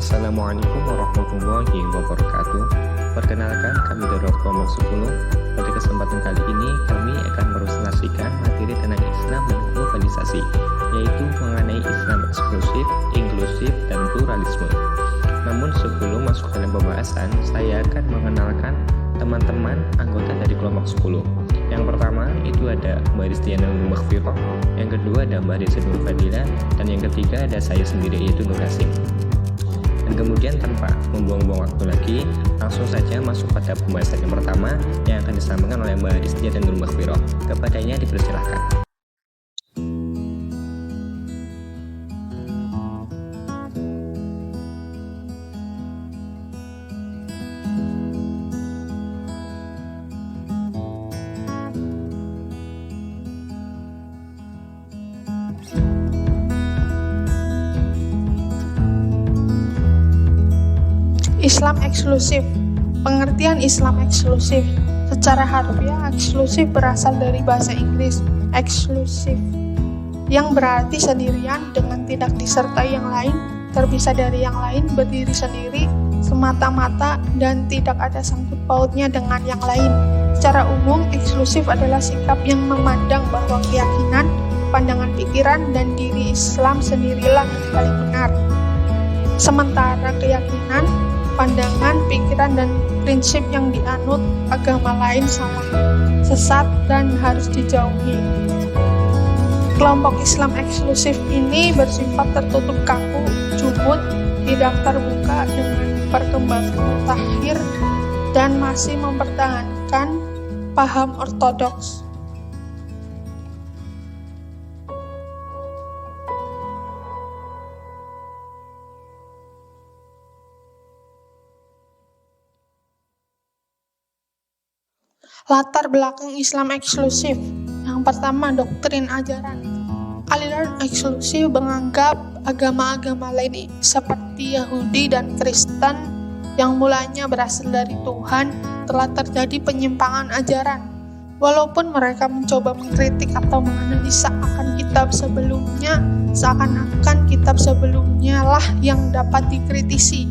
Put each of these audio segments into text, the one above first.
Assalamualaikum warahmatullahi wabarakatuh. Perkenalkan, kami dari kelompok 10. Pada kesempatan kali ini kami akan meresonasikan materi tentang Islam dan globalisasi, yaitu mengenai Islam eksklusif, inklusif, dan pluralisme. Namun sebelum masuk dalam pembahasan, saya akan mengenalkan teman-teman anggota dari kelompok 10. Yang pertama itu ada Mbak Ristiana Nur Maghfirah, yang kedua ada Mbak Desa Nur Fadila, dan yang ketiga ada saya sendiri yaitu Nur Hasim. Dan kemudian tanpa membuang-buang waktu lagi, langsung saja masuk pada pembahasan yang pertama yang akan disampaikan oleh Mbak Ristiana Nur Maghfirah. Kepadanya dipersilahkan. Islam eksklusif. Pengertian Islam eksklusif. Secara harfiah, eksklusif berasal dari bahasa Inggris exclusive, yang berarti sendirian dengan tidak disertai yang lain, terpisah dari yang lain, berdiri sendiri, semata-mata, dan tidak ada sangkut pautnya dengan yang lain. Secara umum, eksklusif adalah sikap yang memandang bahwa keyakinan, pandangan pikiran, dan diri Islam sendirilah yang paling benar. Sementara keyakinan, pandangan, pikiran, dan prinsip yang dianut agama lain salah, sesat, dan harus dijauhi. Kelompok Islam eksklusif ini bersifat tertutup kaku, jumud, tidak terbuka dengan perkembangan mutakhir, dan masih mempertahankan paham ortodoks. Latar belakang Islam eksklusif. Yang pertama, doktrin ajaran. Aliran eksklusif menganggap agama-agama lain seperti Yahudi dan Kristen yang mulanya berasal dari Tuhan telah terjadi penyimpangan ajaran. Walaupun mereka mencoba mengkritik atau menganalisa akan kitab sebelumnya, seakan-akan kitab sebelumnya lah yang dapat dikritisi.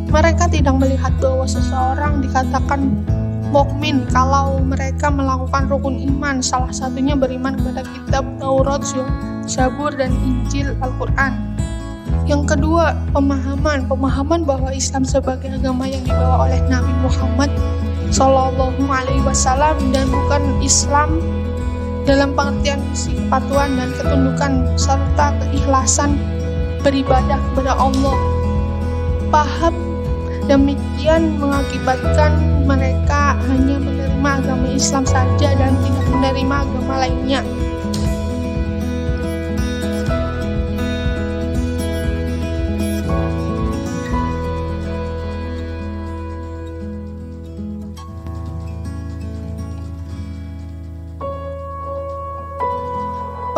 Mereka tidak melihat bahwa seseorang dikatakan mukmin kalau mereka melakukan rukun iman, salah satunya beriman kepada kitab Taurat, Zabur, dan Injil Al-Quran. Yang kedua, pemahaman bahwa Islam sebagai agama yang dibawa oleh Nabi Muhammad SAW dan bukan Islam dalam pengertian misi, kepatuhan, dan ketundukan serta keikhlasan beribadah kepada Allah. Paham demikian mengakibatkan mereka hanya menerima agama Islam saja dan tidak menerima agama lainnya.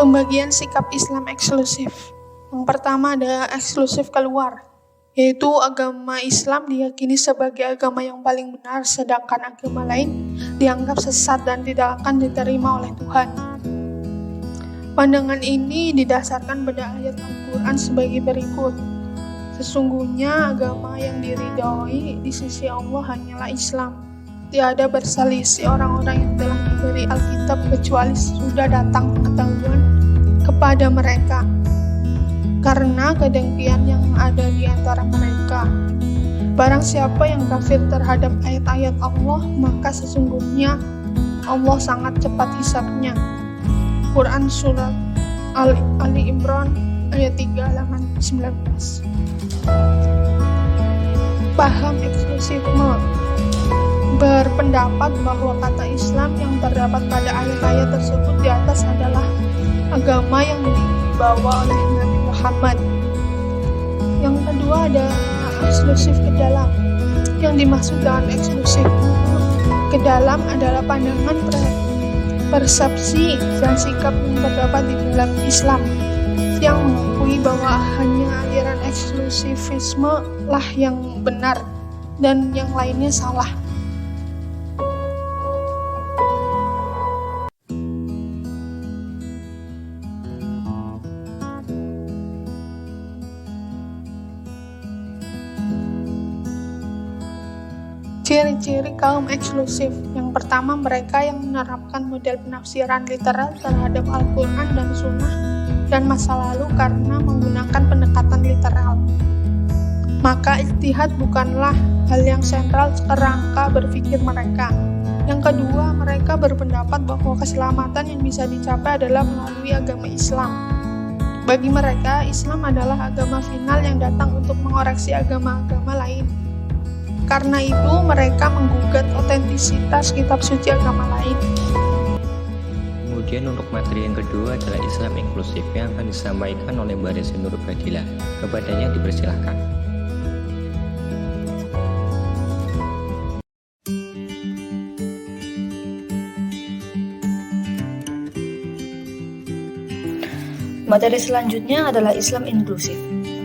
Pembagian sikap Islam eksklusif. Yang pertama ada eksklusif keluar, yaitu agama Islam diyakini sebagai agama yang paling benar, sedangkan agama lain dianggap sesat dan tidak akan diterima oleh Tuhan. Pandangan ini didasarkan pada ayat Al-Quran sebagai berikut. Sesungguhnya agama yang diridhoi di sisi Allah hanyalah Islam. Tiada berselisih orang-orang yang telah diberi Alkitab kecuali sudah datang pengetahuan kepada mereka, karena kedengkian yang ada di antara mereka. Barang siapa yang kafir terhadap ayat-ayat Allah, maka sesungguhnya Allah sangat cepat hisabnya. Quran Surat Ali Imran ayat 3 halaman 19. Paham eksklusifme berpendapat bahwa kata Islam yang terdapat pada ayat-ayat tersebut di atas adalah agama yang dibawa oleh Nabi Muhammad. Yang kedua ada eksklusif ke dalam. Yang dimaksud dengan eksklusif ke dalam adalah pandangan, persepsi, dan sikap yang terdapat di dalam Islam yang mengakui bahwa hanya aliran eksklusifisme lah yang benar dan yang lainnya salah. Ciri-ciri kaum eksklusif. Yang pertama, mereka yang menerapkan model penafsiran literal terhadap Al-Quran dan Sunnah dan masa lalu karena menggunakan pendekatan literal. Maka ijtihad bukanlah hal yang sentral kerangka berpikir mereka. Yang kedua, mereka berpendapat bahwa keselamatan yang bisa dicapai adalah melalui agama Islam. Bagi mereka, Islam adalah agama final yang datang untuk mengoreksi agama-agama lain. Karena itu, mereka menggugat otentisitas kitab suci agama lain. Kemudian untuk materi yang kedua adalah Islam inklusif yang akan disampaikan oleh Mbak Desi Nur Fadilah. Kepadanya dipersilahkan. Materi selanjutnya adalah Islam inklusif.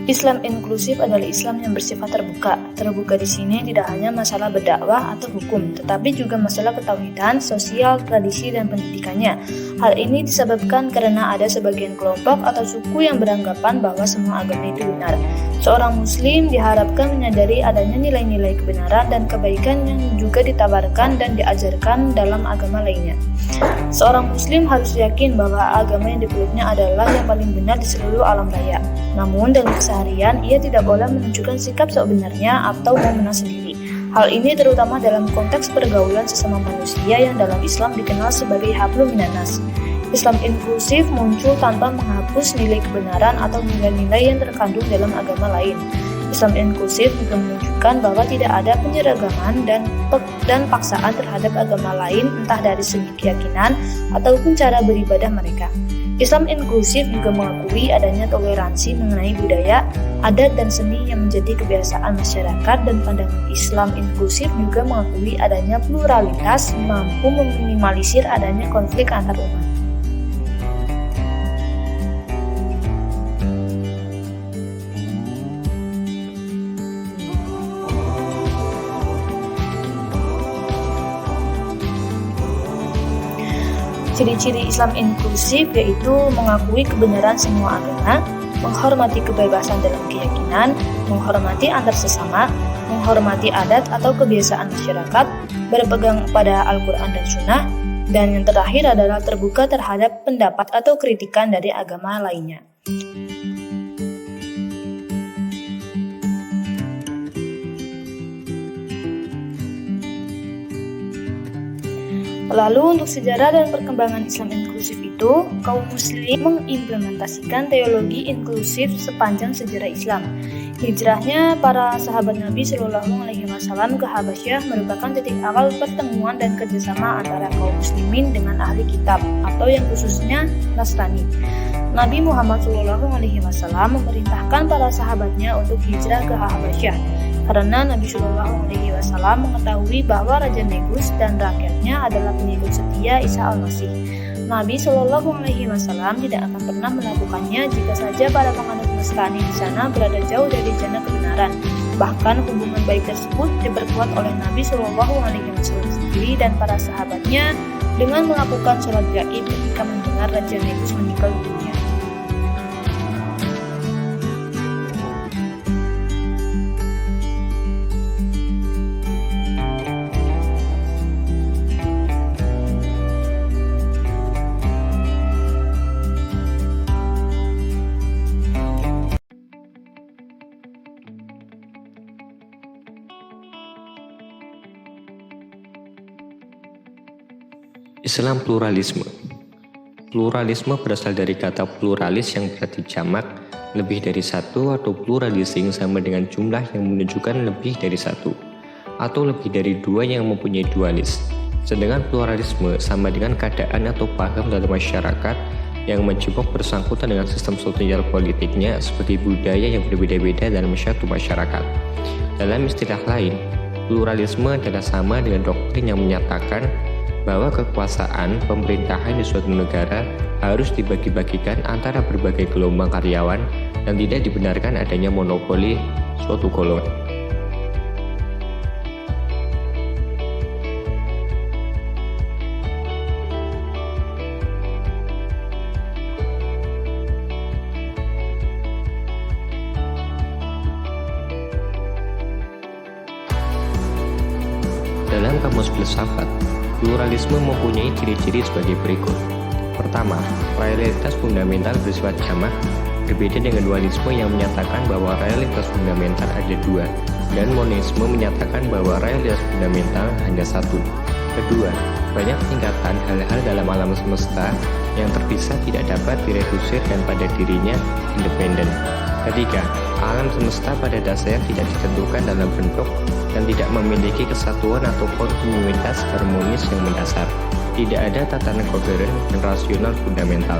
Islam inklusif adalah Islam yang bersifat terbuka. Terbuka di sini tidak hanya masalah berdakwah atau hukum, tetapi juga masalah ketauhidan, sosial, tradisi, dan pendidikannya. Hal ini disebabkan karena ada sebagian kelompok atau suku yang beranggapan bahwa semua agama itu benar. Seorang muslim diharapkan menyadari adanya nilai-nilai kebenaran dan kebaikan yang juga ditabarkan dan diajarkan dalam agama lainnya. Seorang muslim harus yakin bahwa agama yang dipeluknya adalah yang paling benar di seluruh alam raya. Namun dalam keseharian ia tidak boleh menunjukkan sikap sebenarnya atau mau menang sendiri. Hal ini terutama dalam konteks pergaulan sesama manusia yang dalam Islam dikenal sebagai hablum minan nas. Islam inklusif muncul tanpa menghapus nilai kebenaran atau nilai-nilai yang terkandung dalam agama lain. Islam inklusif juga menunjukkan bahwa tidak ada penyeragaman dan paksaan terhadap agama lain, entah dari segi keyakinan ataupun cara beribadah mereka. Islam inklusif juga mengakui adanya toleransi mengenai budaya, adat, dan seni yang menjadi kebiasaan masyarakat, dan pandangan Islam inklusif juga mengakui adanya pluralitas mampu meminimalisir adanya konflik antar umat. Ciri-ciri Islam inklusif yaitu mengakui kebenaran semua agama, menghormati kebebasan dalam keyakinan, menghormati antar sesama, menghormati adat atau kebiasaan masyarakat, berpegang pada Al-Quran dan Sunnah, dan yang terakhir adalah terbuka terhadap pendapat atau kritikan dari agama lainnya. Lalu untuk sejarah dan perkembangan Islam inklusif itu, kaum muslim mengimplementasikan teologi inklusif sepanjang sejarah Islam. Hijrahnya para sahabat Nabi Shallallahu Alaihi Wasallam ke Habasyah merupakan titik awal pertemuan dan kerjasama antara kaum muslimin dengan ahli kitab atau yang khususnya Nasrani. Nabi Muhammad Shallallahu Alaihi Wasallam memerintahkan para sahabatnya untuk hijrah ke Habasyah karena Nabi Shallallahu Alaihi Wasallam mengetahui bahwa Raja Negus dan rakyatnya adalah pengikut setia Isa Al-Masih. Nabi Shallallahu Alaihi Wasallam tidak akan pernah melakukannya jika saja para penganut Nasrani di sana berada jauh dari jalan kebenaran. Bahkan hubungan baik tersebut diperkuat oleh Nabi Shallallahu Alaihi Wasallam sendiri dan para sahabatnya dengan melakukan sholat gaib ketika mendengar Raja Negus meninggal dunia. Islam pluralisme. Pluralisme berasal dari kata pluralis yang berarti jamak, lebih dari satu, atau pluralising sama dengan jumlah yang menunjukkan lebih dari satu, atau lebih dari dua yang mempunyai dualis. Sedangkan pluralisme sama dengan keadaan atau paham dalam masyarakat yang menjebak bersangkutan dengan sistem sosial politiknya sebagai budaya yang berbeda-beda dalam suatu masyarakat. Dalam istilah lain, pluralisme adalah sama dengan doktrin yang menyatakan bahwa kekuasaan pemerintahan di suatu negara harus dibagi-bagikan antara berbagai gelombang karyawan dan tidak dibenarkan adanya monopoli suatu golongan. Kamus Filsafat, pluralisme mempunyai ciri-ciri sebagai berikut. Pertama, realitas fundamental bersifat jamak, berbeda dengan dualisme yang menyatakan bahwa realitas fundamental ada dua, dan monisme menyatakan bahwa realitas fundamental hanya satu. Kedua, banyak tingkatan hal-hal dalam alam semesta yang terpisah tidak dapat diredusir dan pada dirinya independen. Ketiga, alam semesta pada dasarnya tidak ditentukan dalam bentuk dan tidak memiliki kesatuan atau kontinuitas harmonis yang mendasar. Tidak ada tatanan koheren dan rasional fundamental.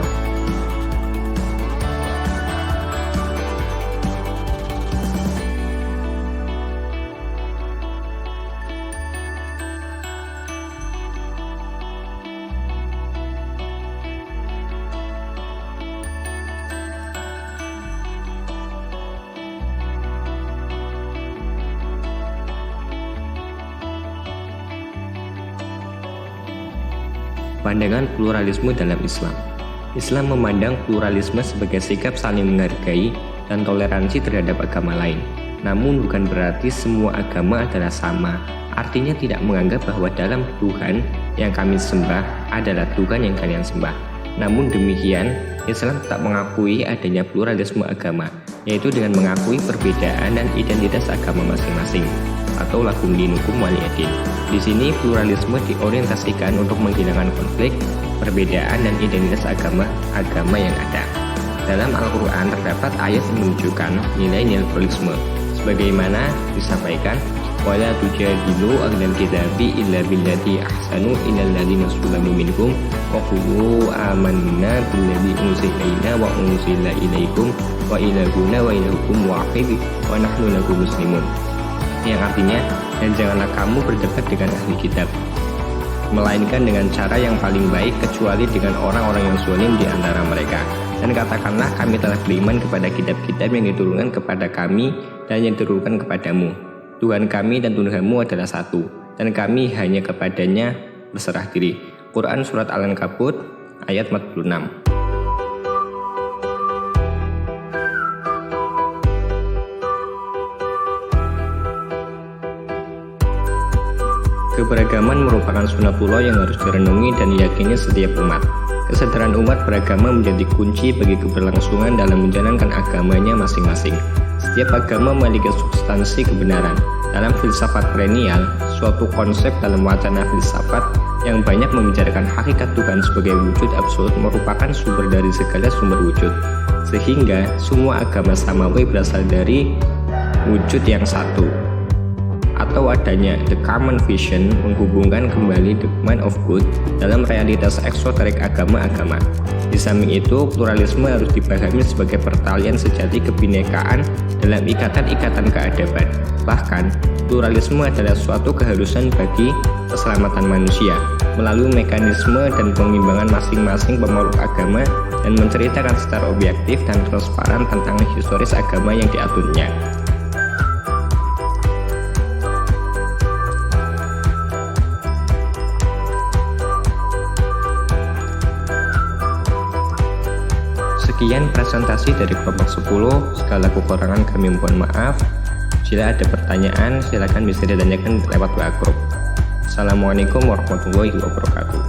Pandangan pluralisme dalam Islam. Islam memandang pluralisme sebagai sikap saling menghargai dan toleransi terhadap agama lain. Namun bukan berarti semua agama adalah sama. Artinya tidak menganggap bahwa dalam Tuhan yang kami sembah adalah Tuhan yang kalian sembah. Namun demikian, Islam tetap mengakui adanya pluralisme agama, yaitu dengan mengakui perbedaan dan identitas agama masing-masing, atau lakum dinukum waliyadin. Di sini pluralisme diorientasikan untuk menghilangkan konflik, perbedaan dan identitas agama yang ada. Dalam Al-Quran terdapat ayat yang menunjukkan nilai-nilai pluralisme, sebagaimana disampaikan, wala tujadilu ahlal kitabi illa billati ahsanu illal ladzina zalamu minhum wa qulu amanna billadzi unzila ilaina wa unzila ilaikum wa ilahuna wa ilahukum wahid wa nahnu lahu muslimun. Yang artinya, dan janganlah kamu berdebat dengan ahli kitab, melainkan dengan cara yang paling baik kecuali dengan orang-orang yang zalim di antara mereka. Dan katakanlah kami telah beriman kepada kitab-kitab yang diturunkan kepada kami dan yang diturunkan kepadamu. Tuhan kami dan Tuhanmu adalah satu, dan kami hanya kepadanya berserah diri. Quran Surat Al-Ankabut ayat 46. Keberagaman merupakan sunatullah yang harus direnungi dan diyakini setiap umat. Kesadaran umat beragama menjadi kunci bagi keberlangsungan dalam menjalankan agamanya masing-masing. Setiap agama memiliki substansi kebenaran. Dalam filsafat perennial, suatu konsep dalam wacana filsafat yang banyak membicarakan hakikat Tuhan sebagai wujud absolut merupakan sumber dari segala sumber wujud. Sehingga semua agama samawi berasal dari wujud yang satu, atau adanya the common vision menghubungkan kembali the mind of God dalam realitas eksoterik agama-agama. Di samping itu, pluralisme harus dipahami sebagai pertalian sejati kebinekaan dalam ikatan-ikatan keadaban. Bahkan, pluralisme adalah suatu keharusan bagi keselamatan manusia melalui mekanisme dan pengimbangan masing-masing pemeluk agama dan menceritakan secara objektif dan transparan tentang historis agama yang diaturnya. Sekian presentasi dari kelompok 10. Segala kekurangan kami mohon maaf. Jika ada pertanyaan, silakan bisa ditanyakan lewat WA Group. Assalamualaikum warahmatullahi wabarakatuh.